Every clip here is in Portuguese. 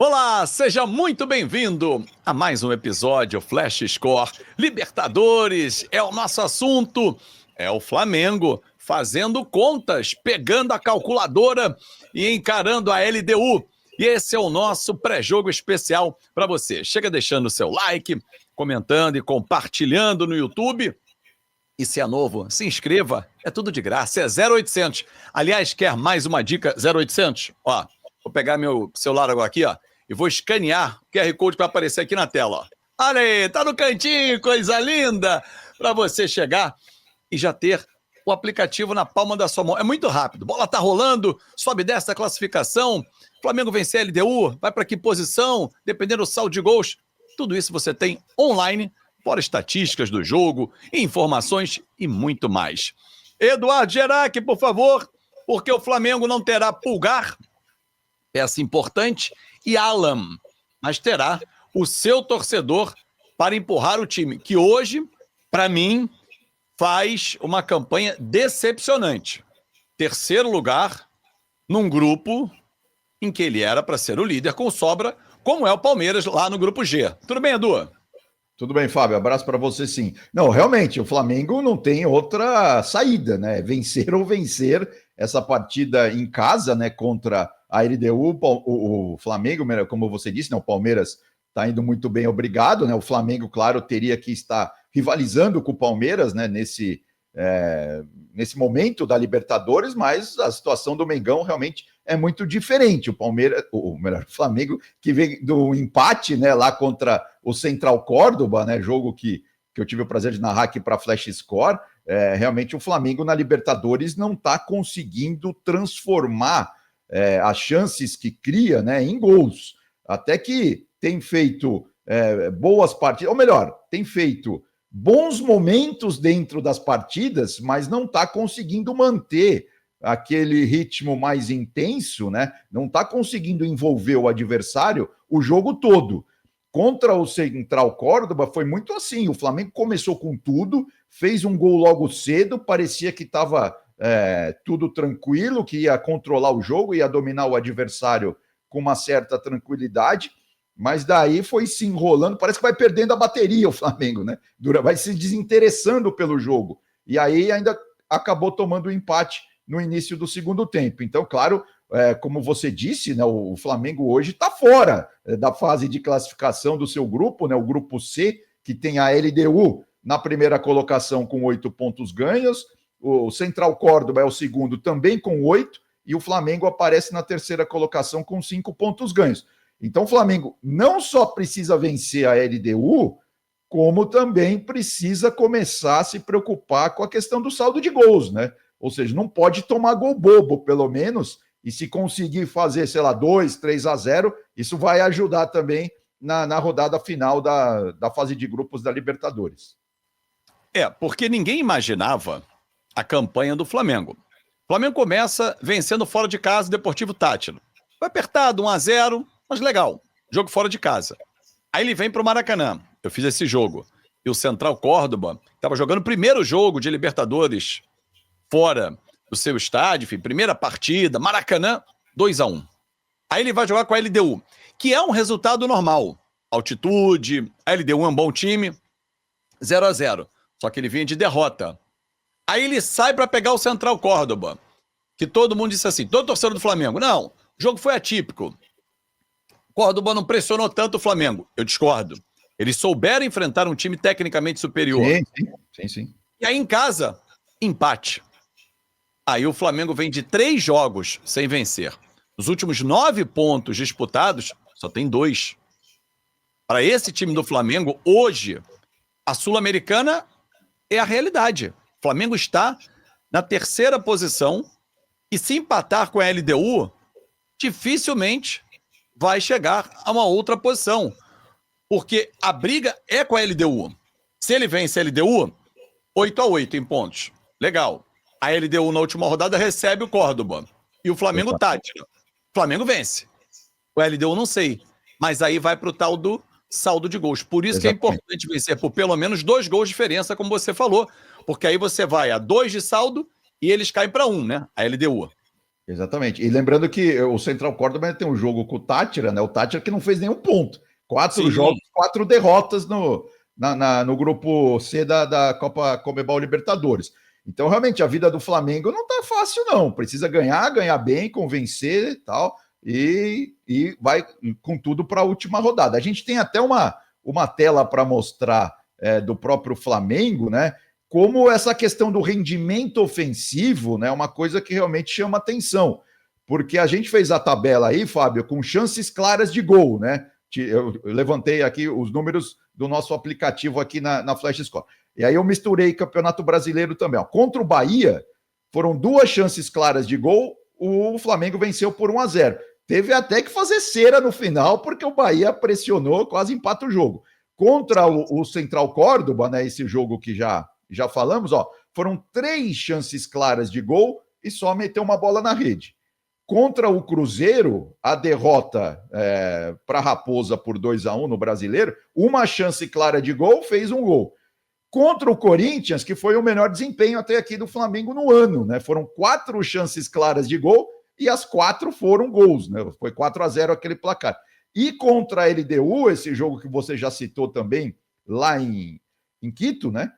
Olá, seja muito bem-vindo a mais um episódio Flash Score. Libertadores é o nosso assunto. É o Flamengo fazendo contas, pegando a calculadora e encarando a LDU. E esse é o nosso pré-jogo especial para você. Chega deixando o seu like, comentando e compartilhando no YouTube. E se é novo, se inscreva. É tudo de graça, é 0800. Aliás, quer mais uma dica 0800? Ó, vou pegar meu celular agora aqui, ó, e vou escanear o QR Code para aparecer aqui na tela, ó. Olha aí, tá no cantinho, coisa linda, para você chegar e já ter o aplicativo na palma da sua mão. É muito rápido, bola tá rolando, sobe e desce a classificação, Flamengo vencer a LDU, vai para que posição, dependendo do saldo de gols, tudo isso você tem online, fora estatísticas do jogo, informações e muito mais. Eduardo Gerac, por favor, porque o Flamengo não terá Pulgar, peça importante, e Alan, mas terá o seu torcedor para empurrar o time, que hoje, para mim, faz uma campanha decepcionante. Terceiro lugar num grupo em que ele era para ser o líder com sobra, como é o Palmeiras lá no grupo G. Tudo bem, Edu? Tudo bem, Fábio? Abraço para você, sim. Não, realmente, o Flamengo não tem outra saída, né? Vencer ou vencer essa partida em casa, né? Contra a LDU, o Flamengo, como você disse, né? O Palmeiras está indo muito bem, obrigado, né? O Flamengo, claro, teria que estar rivalizando com o Palmeiras, né? Nesse momento da Libertadores, mas a situação do Mengão realmente é muito diferente. O Palmeiras, o Flamengo, que vem do empate, né, lá contra o Central Córdoba, né, jogo que eu tive o prazer de narrar aqui para a Flash Score, realmente o Flamengo na Libertadores não está conseguindo transformar as chances que cria, né, em gols. Até que tem feito boas partidas, ou melhor, tem feito bons momentos dentro das partidas, mas não está conseguindo manter aquele ritmo mais intenso, né? Não está conseguindo envolver o adversário o jogo todo. Contra o Central Córdoba foi muito assim, o Flamengo começou com tudo, fez um gol logo cedo, parecia que estava tudo tranquilo, que ia controlar o jogo, ia dominar o adversário com uma certa tranquilidade, mas daí foi se enrolando, parece que vai perdendo a bateria o Flamengo, né? Vai se desinteressando pelo jogo, e aí ainda acabou tomando o empate no início do segundo tempo. Então, claro, como você disse, né, o Flamengo hoje está fora da fase de classificação do seu grupo, né, o grupo C, que tem a LDU na primeira colocação com 8 pontos ganhos, o Central Córdoba é o segundo também com 8, e o Flamengo aparece na terceira colocação com 5 pontos ganhos. Então, o Flamengo não só precisa vencer a LDU, como também precisa começar a se preocupar com a questão do saldo de gols, né? Ou seja, não pode tomar gol bobo, pelo menos, e se conseguir fazer, sei lá, 2-3-0, isso vai ajudar também na rodada final da fase de grupos da Libertadores. Porque ninguém imaginava a campanha do Flamengo. O Flamengo começa vencendo fora de casa o Deportivo Táchira. Foi apertado, 1-0, mas legal. Jogo fora de casa. Aí ele vem pro Maracanã. Eu fiz esse jogo. E o Central Córdoba estava jogando o primeiro jogo de Libertadores fora do seu estádio, enfim, primeira partida, Maracanã, 2-1. Aí ele vai jogar com a LDU, que é um resultado normal. Altitude, a LDU é um bom time, 0-0. Só que ele vinha de derrota. Aí ele sai para pegar o Central Córdoba, que todo mundo disse assim, todo torcedor do Flamengo, não, o jogo foi atípico. Córdoba não pressionou tanto o Flamengo. Eu discordo. Eles souberam enfrentar um time tecnicamente superior. Sim. E aí em casa, empate. Aí o Flamengo vem de 3 jogos sem vencer. Nos últimos 9 pontos disputados, só tem 2. Para esse time do Flamengo, hoje, a Sul-Americana é a realidade. O Flamengo está na terceira posição e se empatar com a LDU, dificilmente vai chegar a uma outra posição. Porque a briga é com a LDU. Se ele vence a LDU, 8-8 em pontos. Legal. A LDU na última rodada recebe o Córdoba. E o Flamengo Táchira. O Flamengo vence. O LDU não sei. Mas aí vai pro tal do saldo de gols. Por isso que é importante vencer por pelo menos 2 gols de diferença, como você falou. Porque aí você vai a 2 de saldo e eles caem para 1, né? A LDU. Exatamente. E lembrando que o Central Córdoba tem um jogo com o Táchira, né? O Táchira que não fez nenhum ponto. 4 jogos, 4 derrotas no grupo C da Copa Conmebol Libertadores. Então, realmente, a vida do Flamengo não tá fácil, não. Precisa ganhar bem, convencer e tal, e vai com tudo para a última rodada. A gente tem até uma tela para mostrar do próprio Flamengo, né? Como essa questão do rendimento ofensivo, né, é uma coisa que realmente chama atenção, porque a gente fez a tabela aí, Fábio, com chances claras de gol, né? Eu levantei aqui os números do nosso aplicativo aqui na Flash Score. E aí eu misturei Campeonato Brasileiro também. Ó. Contra o Bahia, foram 2 chances claras de gol, o Flamengo venceu por 1-0. Teve até que fazer cera no final, porque o Bahia pressionou, quase empata o jogo. Contra o Central Córdoba, né, esse jogo que já falamos, ó, foram 3 chances claras de gol e só meteu uma bola na rede. Contra o Cruzeiro, a derrota para a Raposa por 2-1 no Brasileiro, uma chance clara de gol, fez um gol. Contra o Corinthians, que foi o melhor desempenho até aqui do Flamengo no ano, né? Foram 4 chances claras de gol e as 4 foram gols, né? Foi 4-0 aquele placar. E contra a LDU, esse jogo que você já citou também, lá em Quito, né?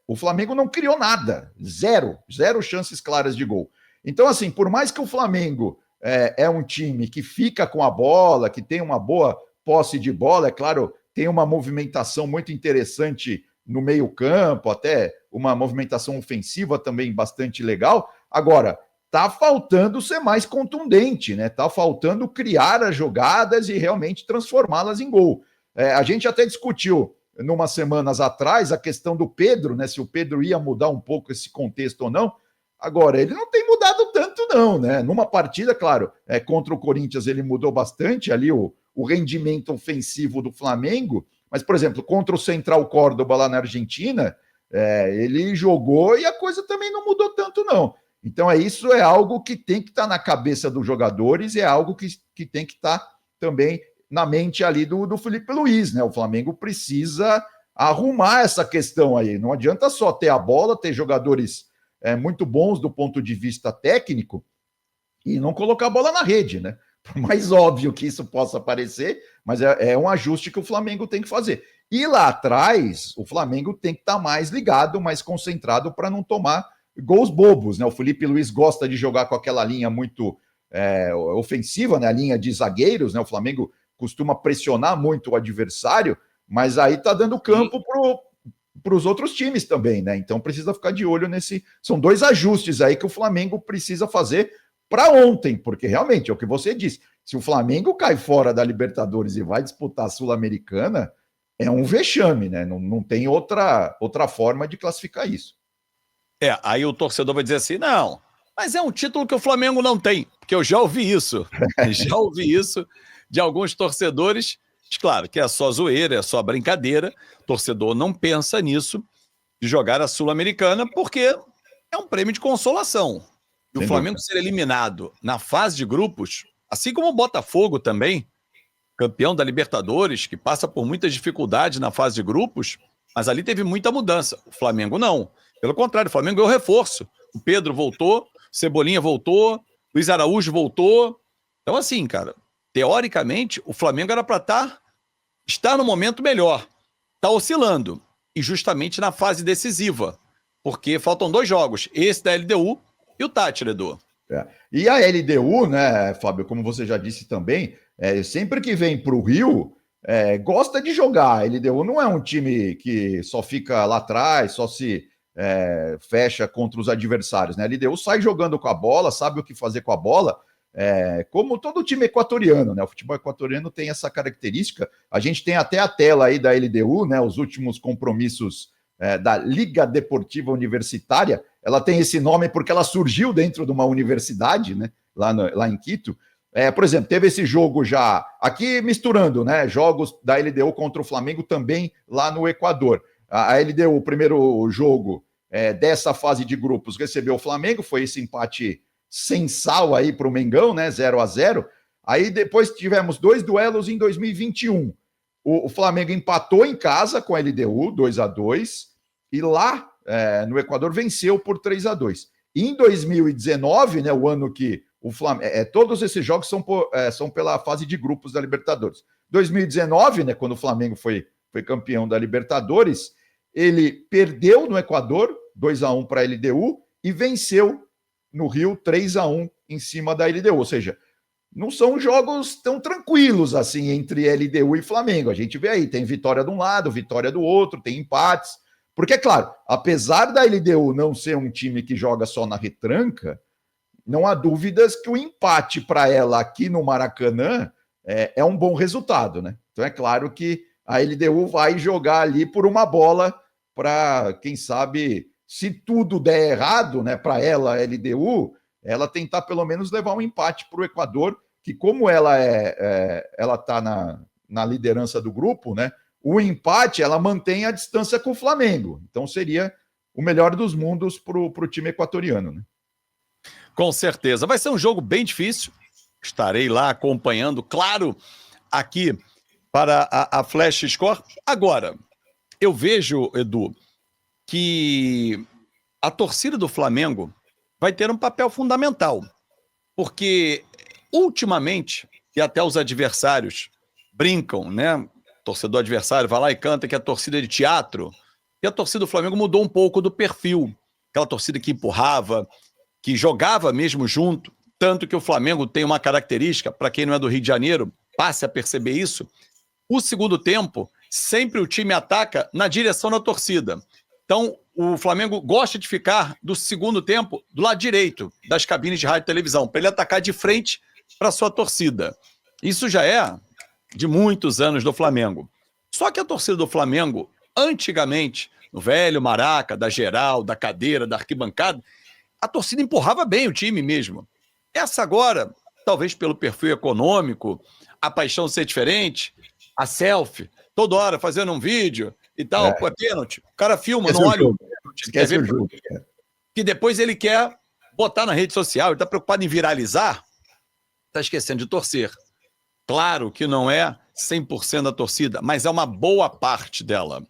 O Flamengo não criou nada, zero chances claras de gol. Então, assim, por mais que o Flamengo é um time que fica com a bola, que tem uma boa posse de bola, é claro, tem uma movimentação muito interessante no meio-campo, até uma movimentação ofensiva também bastante legal. Agora, tá faltando ser mais contundente, né? Tá faltando criar as jogadas e realmente transformá-las em gol. A gente até discutiu numas semanas atrás, a questão do Pedro, né? Se o Pedro ia mudar um pouco esse contexto ou não. Agora, ele não tem mudado tanto, não, né? Numa partida, claro, contra o Corinthians ele mudou bastante ali o rendimento ofensivo do Flamengo, mas, por exemplo, contra o Central Córdoba lá na Argentina, ele jogou e a coisa também não mudou tanto, não. Então, isso é algo que tem que estar na cabeça dos jogadores e é algo que tem que estar também na mente ali do Felipe Luiz, né? O Flamengo precisa arrumar essa questão aí. Não adianta só ter a bola, ter jogadores muito bons do ponto de vista técnico e não colocar a bola na rede, né? Por mais óbvio que isso possa parecer, mas é um ajuste que o Flamengo tem que fazer. E lá atrás, o Flamengo tem que estar mais ligado, mais concentrado para não tomar gols bobos, né? O Felipe Luiz gosta de jogar com aquela linha muito ofensiva, né? A linha de zagueiros, né? O Flamengo costuma pressionar muito o adversário, mas aí tá dando campo para os outros times também, né? Então precisa ficar de olho nesse. São 2 ajustes aí que o Flamengo precisa fazer para ontem, porque realmente é o que você disse. Se o Flamengo cai fora da Libertadores e vai disputar a Sul-Americana, é um vexame, né? Não tem outra forma de classificar isso. Aí o torcedor vai dizer assim, não, mas é um título que o Flamengo não tem, porque eu já ouvi isso. Já ouvi isso de alguns torcedores. Claro que é só zoeira, é só brincadeira. O torcedor não pensa nisso, de jogar a Sul-Americana, porque é um prêmio de consolação. E o Flamengo ser eliminado na fase de grupos, assim como o Botafogo também, campeão da Libertadores, que passa por muitas dificuldades na fase de grupos, mas ali teve muita mudança. O Flamengo não. Pelo contrário, o Flamengo ganhou reforço. O Pedro voltou, Cebolinha voltou, Luiz Araújo voltou. Então, assim, cara, teoricamente, o Flamengo era para estar no momento melhor. Está oscilando. E justamente na fase decisiva. Porque faltam 2 jogos. Esse da LDU e o Táchira, Edu. E a LDU, né, Fábio, como você já disse também, sempre que vem para o Rio, gosta de jogar. A LDU não é um time que só fica lá atrás, só se fecha contra os adversários, né? A LDU sai jogando com a bola, sabe o que fazer com a bola, como todo time equatoriano, né? O futebol equatoriano tem essa característica. A gente tem até a tela aí da LDU, né? Os últimos compromissos da Liga Deportiva Universitária. Ela tem esse nome porque ela surgiu dentro de uma universidade, né? Lá em Quito. Por exemplo, teve esse jogo já aqui misturando, né? Jogos da LDU contra o Flamengo também lá no Equador. A LDU, o primeiro jogo dessa fase de grupos, recebeu o Flamengo, foi esse empate sem sal aí para o Mengão, né? 0-0. Aí depois tivemos 2 duelos em 2021. O Flamengo empatou em casa com a LDU, 2-2, e lá no Equador venceu por 3-2. Em 2019, né, o ano que o Flamengo... todos esses jogos são pela fase de grupos da Libertadores. 2019, né, quando o Flamengo foi campeão da Libertadores, ele perdeu no Equador, 2-1 para a LDU, e venceu no Rio 3-1 em cima da LDU. Ou seja, não são jogos tão tranquilos assim entre LDU e Flamengo. A gente vê aí, tem vitória de um lado, vitória do outro, tem empates. Porque, é claro, apesar da LDU não ser um time que joga só na retranca, não há dúvidas que o empate para ela aqui no Maracanã é um bom resultado, né? Então é claro que a LDU vai jogar ali por uma bola para, quem sabe, se tudo der errado, né, para ela, a LDU, ela tentar pelo menos levar um empate para o Equador, que como ela está na liderança do grupo, né, o empate ela mantém a distância com o Flamengo. Então seria o melhor dos mundos para o time equatoriano, né? Com certeza. Vai ser um jogo bem difícil. Estarei lá acompanhando, claro, aqui para a Flash Score. Agora, eu vejo, Edu, que a torcida do Flamengo vai ter um papel fundamental, porque ultimamente, e até os adversários brincam, né? O torcedor adversário vai lá e canta que a torcida é de teatro, e a torcida do Flamengo mudou um pouco do perfil, aquela torcida que empurrava, que jogava mesmo junto, tanto que o Flamengo tem uma característica, para quem não é do Rio de Janeiro, passe a perceber isso, o segundo tempo, sempre o time ataca na direção da torcida. Então, o Flamengo gosta de ficar do segundo tempo do lado direito das cabines de rádio e televisão, para ele atacar de frente para a sua torcida. Isso já é de muitos anos do Flamengo. Só que a torcida do Flamengo, antigamente, no velho Maraca, da geral, da cadeira, da arquibancada, a torcida empurrava bem o time mesmo. Essa agora, talvez pelo perfil econômico, a paixão ser diferente, a selfie, toda hora fazendo um vídeo e tal, é pênalti. O cara filma, não olha o pênalti. Esquece o jogo. Que depois ele quer botar na rede social, ele está preocupado em viralizar, está esquecendo de torcer. Claro que não é 100% da torcida, mas é uma boa parte dela.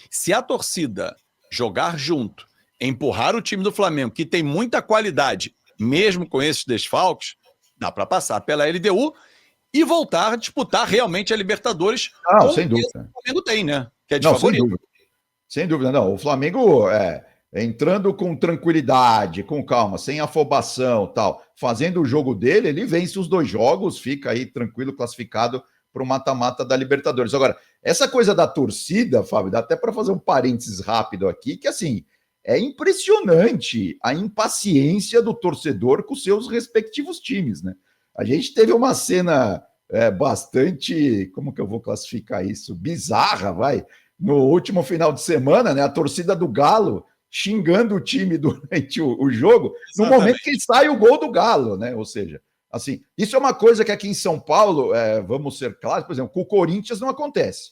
Se a torcida jogar junto, empurrar o time do Flamengo, que tem muita qualidade, mesmo com esses desfalques, dá para passar pela LDU e voltar a disputar realmente a Libertadores. Sem dúvida. O Flamengo tem, né? Que é de favorito. Sem dúvida, não. O Flamengo, entrando com tranquilidade, com calma, sem afobação, tal, fazendo o jogo dele, ele vence os 2 jogos, fica aí tranquilo, classificado para o mata-mata da Libertadores. Agora, essa coisa da torcida, Fábio, dá até para fazer um parênteses rápido aqui, que assim, é impressionante a impaciência do torcedor com seus respectivos times, né? A gente teve uma cena bastante, como que eu vou classificar isso? Bizarra, vai. No último final de semana, né? A torcida do Galo xingando o time durante o jogo, no momento que sai o gol do Galo, né? Ou seja, assim, isso é uma coisa que aqui em São Paulo, vamos ser claros, por exemplo, com o Corinthians não acontece.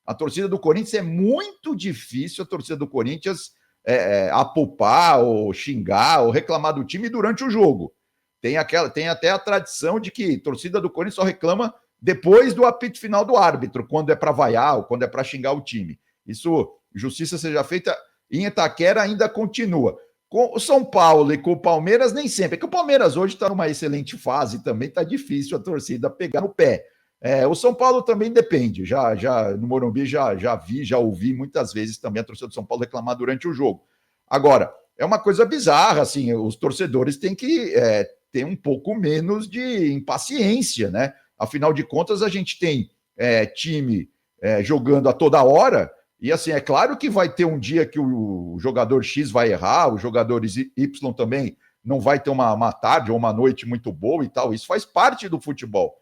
A torcida do Corinthians é muito difícil, a torcida do Corinthians apupar ou xingar ou reclamar do time durante o jogo. Tem até a tradição de que a torcida do Corinthians só reclama depois do apito final do árbitro, quando é para vaiar ou quando é para xingar o time. Isso, justiça seja feita, em Itaquera ainda continua. Com o São Paulo e com o Palmeiras, nem sempre. É que o Palmeiras hoje está numa excelente fase também, está difícil a torcida pegar no pé. O São Paulo também depende. Já no Morumbi já ouvi muitas vezes também a torcida do São Paulo reclamar durante o jogo. Agora, é uma coisa bizarra, assim, os torcedores têm que ter um pouco menos de impaciência, né? Afinal de contas, a gente tem time jogando a toda hora, e assim, é claro que vai ter um dia que o jogador X vai errar, o jogador Y também não vai ter uma tarde ou uma noite muito boa e tal, isso faz parte do futebol.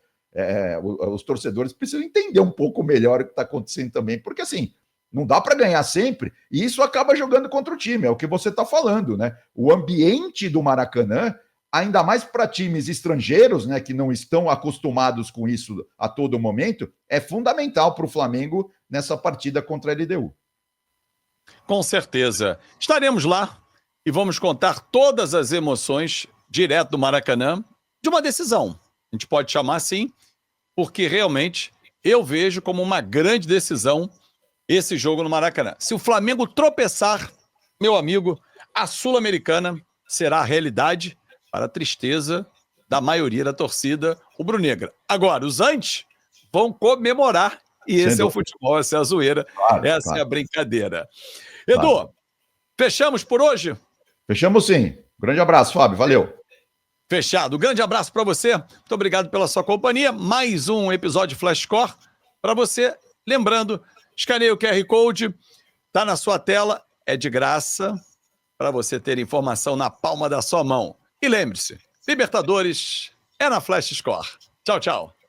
Os torcedores precisam entender um pouco melhor o que está acontecendo também, porque assim, não dá para ganhar sempre, e isso acaba jogando contra o time, é o que você está falando, né? O ambiente do Maracanã, ainda mais para times estrangeiros, né, que não estão acostumados com isso a todo momento, é fundamental para o Flamengo nessa partida contra a LDU. Com certeza. Estaremos lá e vamos contar todas as emoções direto do Maracanã de uma decisão. A gente pode chamar assim, porque realmente eu vejo como uma grande decisão esse jogo no Maracanã. Se o Flamengo tropeçar, meu amigo, a Sul-Americana será a realidade para a tristeza da maioria da torcida rubro-negra. Agora, os antes vão comemorar, e esse é o futebol, essa é a zoeira, essa é a brincadeira. Edu, fechamos por hoje? Fechamos sim. Grande abraço, Fábio. Valeu. Fechado. Grande abraço para você. Muito obrigado pela sua companhia. Mais um episódio Flash Score para você. Lembrando, escaneie o QR Code, tá na sua tela, é de graça para você ter informação na palma da sua mão. E lembre-se, Libertadores é na Flash Score. Tchau, tchau.